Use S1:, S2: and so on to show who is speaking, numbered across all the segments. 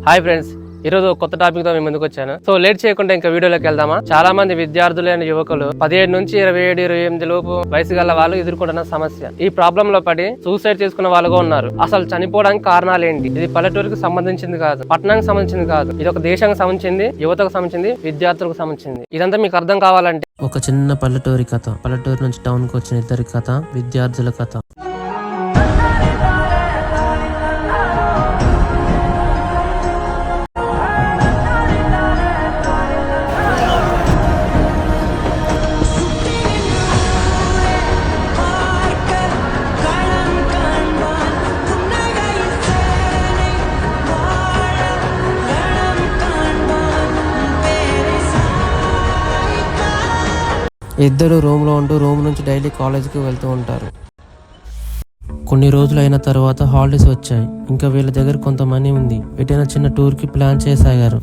S1: Hi friends, ఈరోజు కొత్త topic తో మేము ముందుకు వచ్చాను. సో లేట్ చేయకుండా ఇంకా వీడియోలోకి వెళ్దామా. చాలా మంది విద్యార్థులైన యువకులు 17 నుంచి 27, 28 లోపు వయసు గల వాళ్ళు ఎదుర్కొంటున్న సమస్య. ఈ ప్రాబ్లం లో పడి సూసైడ్ చేసుకున్న వాళ్ళుగా ఉన్నారు. అసలు చనిపోవడానికి కారణాలు ఏంటి? ఇది పల్లెటూరుకి సంబంధించింది కాదు, పట్టణానికి సంబంధించింది కాదు. ఇది ఒక దేశానికి సంబంధించింది, యువతకు సంబంధించింది, విద్యార్థులకు సంబంధించింది. ఇదంతా మీకు అర్థం కావాలంటే
S2: ఒక చిన్న పల్లెటూరి కథ, పల్లెటూరు నుంచి టౌన్ కు వచ్చిన ఇద్దరి కథ, విద్యార్థుల కథ. ఇద్దరు రూమ్లో ఉంటూ రూమ్ నుంచి డైలీ కాలేజీకి వెళ్తూ ఉంటారు. కొన్ని రోజులు అయిన తర్వాత హాలిడేస్ వచ్చాయి. ఇంకా వీళ్ళ దగ్గర కొంత మనీ ఉంది. ఎటైనా చిన్న టూర్కి ప్లాన్ చేసాగారు.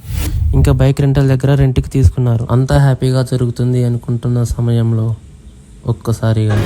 S2: ఇంకా బైక్ రెంటల్ దగ్గర రెంట్కి తీసుకున్నారు. అంతా హ్యాపీగా జరుగుతుంది అనుకుంటున్న సమయంలో ఒక్కసారిగా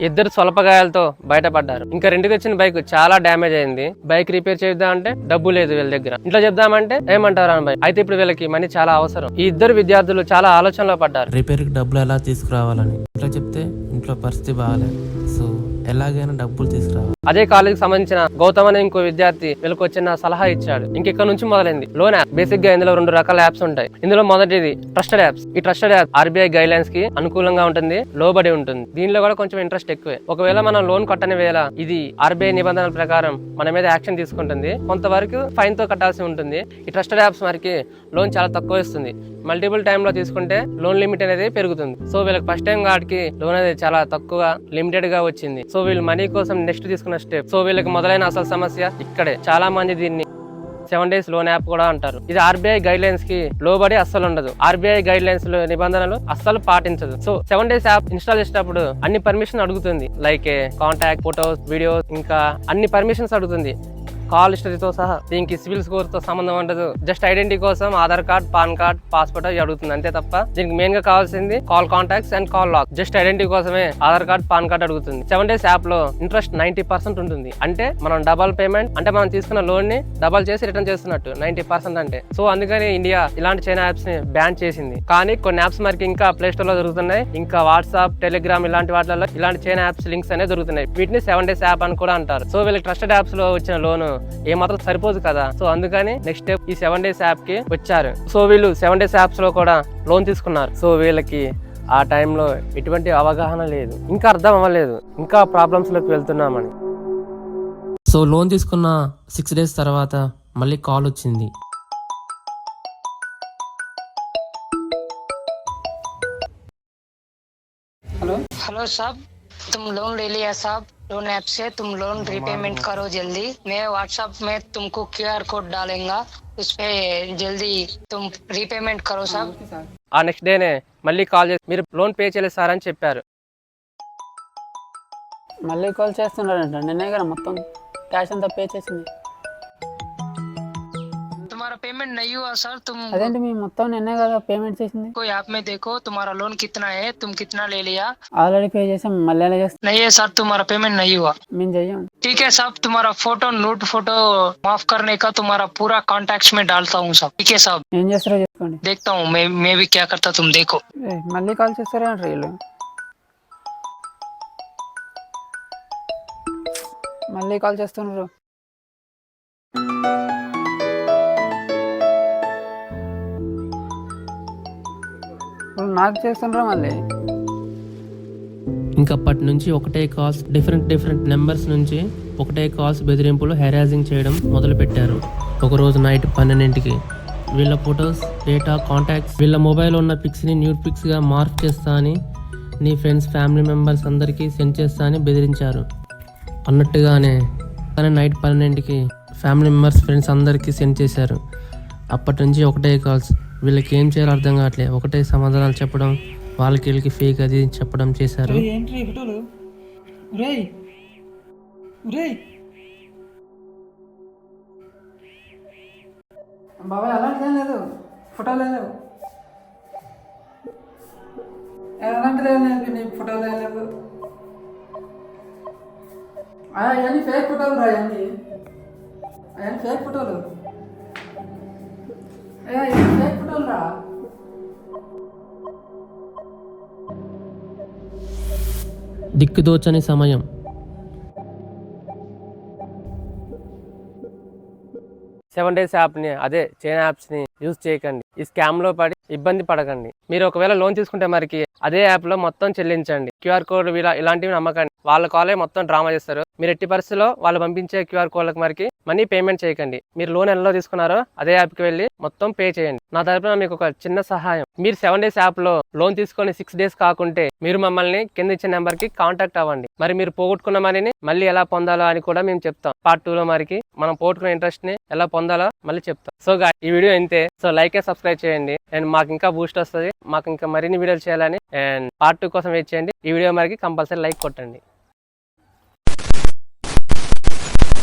S1: ఇద్దరు స్వల్పగాయాలతో బయటపడ్డారు. ఇంకా రెండుకి వచ్చిన బైక్ చాలా డ్యామేజ్ అయింది. బైక్ రిపేర్ చేద్దామంటే డబ్బు లేదు వీళ్ళ దగ్గర. ఇంట్లో చెప్దామంటే ఏమంటారు అని బైక్ అయితే ఇప్పుడు వీళ్ళకి మనీ చాలా అవసరం. ఈ ఇద్దరు విద్యార్థులు చాలా ఆలోచనలో పడ్డారు.
S2: రిపేర్ కి డబ్బులు ఎలా తీసుకురావాలని. ఇంట్లో చెప్తే ఇంట్లో పరిస్థితి బాగాలేదు. సో ఎలాగైనా డబ్బులు తీసుకురావాలి.
S1: అదే కాలేజీకి సంబంధించిన గౌతమ్ అనే ఇంకో విద్యార్థి వీళ్ళకి వచ్చిన సలహా ఇచ్చాడు. ఇంకెక్కడ నుంచి మొదలైంది లోన్ యాప్. బేసిక్ గా ఇందులో 2 రకాల యాప్స్ ఉంటాయి. ఇందులో మొదటిది ట్రస్టెడ్ యాప్స్. ఈ trusted app RBI guide lines కి అనుకూలంగా ఉంటుంది, లోబడి ఉంటుంది. దీనిలో కూడా కొంచెం ఇంట్రెస్ట్ ఎక్కువే. ఒకవేళ మనం లోన్ కట్టని వేళ ఇది ఆర్బీఐ నిబంధనల ప్రకారం మన మీద యాక్షన్ తీసుకుంటుంది. కొంతవరకు ఫైన్ తో కట్టాల్సి ఉంటుంది. ఈ ట్రస్టెడ్ యాప్స్ మనకి లోన్ చాలా తక్కువ ఇస్తుంది. మల్టిపుల్ టైమ్ లో తీసుకుంటే లోన్ లిమిట్ అనేది పెరుగుతుంది. సో వీళ్ళకి ఫస్ట్ టైం వాటికి లోన్ అనేది చాలా తక్కువ లిమిటెడ్ గా వచ్చింది. సో వీళ్ళు మనీ కోసం నెక్స్ట్ తీసుకున్న స్టెప్. సో వీళ్ళకి మొదలైన అసలు సమస్య ఇక్కడే. చాలా మంది దీన్ని 7 days లోన్ యాప్ కూడా అంటారు. ఇది ఆర్బీఐ గైడ్ లైన్స్ కి లోబడి అస్సలు ఉండదు. ఆర్బీఐ గైడ్ లైన్స్ నిబంధనలు అస్సలు పాటించదు. సో 7 days యాప్ ఇన్స్టాల్ చేసేటప్పుడు అన్ని పర్మిషన్ అడుగుతుంది. లైక్ కాంటాక్ట్, ఫోటోస్, వీడియోస్, ఇంకా అన్ని పర్మిషన్స్ అడుగుతుంది. కాల్ హిస్టరీతో సహా. దీనికి సివిల్ స్కోర్ తో సంబంధం ఉండదు. జస్ట్ ఐడెంటిటీ కోసం Aadhaar card, PAN card, passport అవి అడుగుతుంది అంతే తప్ప దీనికి మెయిన్ గా కావాల్సింది call contacts and call lock. Just identity కోసమే ఆధార్ కార్డ్, పాన్ కార్డ్ అడుగుతుంది. 7 days యాప్ లో ఇంట్రెస్ట్ 90% ఉంటుంది. అంటే మనం డబల్ పేమెంట్, అంటే మనం తీసుకున్న లోన్ ని డబల్ చేసి రిటర్న్ చేస్తున్నట్టు 90% అంటే. సో అందుకని ఇండియా ఇలాంటి చైనా యాప్స్ ని బ్యాన్ చేసింది. కానీ కొన్ని యాప్స్ మనకి ఇంకా ప్లే స్టోర్ లో దొరుకుతున్నాయి. ఇంకా వాట్సాప్, టెలిగ్రామ్ ఇలాంటి వాటిలో ఇలాంటి చైనా యాప్స్ లింక్స్ అనేవి దొరుకుతున్నాయి. వీటిని 7 days యాప్ అని కూడా అంటారు. సో వీళ్ళకి ట్రస్టెడ్ యాప్స్ లో వచ్చిన లోన్ ఏమాత్రం సరిపోదు కదా. సో అందుకని నెక్స్ట్ స్టెప్ ఈ 7 days యాప్ కి వచ్చారు. సో వీళ్ళు 7 days యాప్స్ లో కూడా లోన్ తీసుకున్నారు. సో వీళ్ళకి ఆ టైంలో ఎటువంటి అవగాహన లేదు, ఇంకా అర్థం అవ్వలేదు, ఇంకా ప్రాబ్లమ్స్ లోకి వెళ్తున్నామని.
S2: సో లోన్ తీసుకున్న 6 days తర్వాత మళ్ళీ కాల్ వచ్చింది.
S3: हेलो साहब, तुम लोन ले लिया साहब लोन ऐप से. तुम लोन रीपेमेंट करो जल्दी. मैं व्हाट्सएप में तुमको QR कोड डालेंगा, उस पे जल्दी तुम रीपेमेंट करो साहब.
S1: ఆ నెక్స్ట్ డేనే మళ్ళీ కాల్ చేసి మీరు లోన్ పే చేయలేదు సార్ అని చెప్పారు.
S4: మళ్ళీ కాల్ చేస్తున్నారంట. నిన్నే కదా మొత్తం క్యాష్ అంతా పే చేసింది.
S3: तुम्हारा पेमेंट नहीं हुआ सर. तुम
S4: అదేంటి మీ మొత్తం నిన్నే కదా పేమెంట్ చేసింది?
S3: को ऐप में देखो तुम्हारा लोन कितना है, तुम कितना ले लिया.
S4: ఆల్రెడీ పే చేసాం, మళ్ళీ ఎలా చేస్తాం?
S3: नहीं है सर, तुम्हारा पेमेंट नहीं हुआ.
S4: మేము చెయ్యం.
S3: ठीक है साहब, तुम्हारा फोटो नोट फोटो माफ करने का तुम्हारा पूरा कॉन्टेक्ट में डालता हूँ साहब. ठीक है साहब,
S4: ఏం చేస్తారో చేసుకోండి.
S3: देखता हूँ मैं भी क्या करता तुम देखो.
S4: మళ్ళీ కాల్ చేస్తారా అంటారు వీళ్ళు. మళ్ళీ కాల్ చేస్తున్నారు. ఇప్పుడు నాకు చేస్తుండ్రా మళ్ళీ.
S2: ఇంకప్పటి నుంచి ఒకటే కాల్స్, డిఫరెంట్ నెంబర్స్ నుంచి ఒకటే కాల్స్, బెదిరింపులు, హెరాసింగ్ చేయడం మొదలు పెట్టారు. ఒకరోజు నైట్ 12ంటికి వీళ్ళ ఫొటోస్, డేటా, కాంటాక్ట్స్, వీళ్ళ మొబైల్ ఉన్న పిక్స్ని న్యూడ్ పిక్స్గా మార్క్ చేస్తా అని, నీ ఫ్రెండ్స్, ఫ్యామిలీ మెంబర్స్ అందరికీ సెండ్ చేస్తా అని బెదిరించారు. అన్నట్టుగానే కానీ నైట్ 12ంటికి ఫ్యామిలీ మెంబర్స్, ఫ్రెండ్స్ అందరికీ సెండ్ చేశారు. అప్పటి నుంచి ఒకటే కాల్స్. వీళ్ళకి ఏం చేయాలో అర్థం కావట్లే. ఒకటే సమాధానాలు చెప్పడం, వాళ్ళకి వీళ్ళకి ఫేక్ అది చెప్పడం చేశారు.
S4: బాబాయ్ అలాంటిదేం లేదు, ఫోటోలు లేవు, అలాంటి లేదు, నీ ఫోటోలు లేవు. అవన్నీ ఫేక్ ఫోటోలు రా. అవన్నీ ఫేక్ ఫోటోలు ఫేక్ ఫోటోలు రా.
S2: దిక్కుదోచని సమయం.
S1: 7 days యాప్ని అదే చైన్ యాప్స్ని యూజ్ చేయకండి. ఈ స్కామ్లో పడి ఇబ్బంది పడకండి. మీరు ఒకవేళ లోన్ తీసుకుంటే మరికి అదే యాప్లో మొత్తం చెల్లించండి. క్యూఆర్ కోడ్ ఇలాంటివి నమ్మకండి. వాళ్ళ కాలే మొత్తం డ్రామా చేస్తారు. మీరు ఎట్టి పరిస్థితుల్లో వాళ్ళు పంపించే క్యూఆర్ కోడ్లకు మరికి మనీ పేమెంట్ చేయకండి. మీరు లోన్ ఎలా తీసుకున్నారో అదే యాప్కి వెళ్ళి మొత్తం పే చేయండి. నా తరపున మీకు ఒక చిన్న సహాయం, మీరు 7 days యాప్లో లోన్ తీసుకొని 6 days కాకుంటే మీరు మమ్మల్ని కింద ఇచ్చిన నెంబర్కి కాంటాక్ట్ అవ్వండి. మరి మీరు పోగొట్టుకున్న మనీని మళ్ళీ ఎలా పొందాలో అని కూడా మేము చెప్తాం. Part 2లో మరికి మనం పోగొట్టుకున్న ఇంట్రెస్ట్ని ఎలా పొందాలో మళ్ళీ చెప్తాం. సో ఈ వీడియో ఇంతే. సో లైక్ అండ్ సబ్స్క్రైబ్ చేయండి. అండ్ మాకు ఇంకా బూస్ట్ వస్తుంది, మాకు ఇంకా మరిన్ని వీడియోలు చేయాలని. అండ్ Part 2 కోసం వెయిట్ చేయండి. ఈ వీడియో మరికి కంపల్సరీ లైక్ కొట్టండి.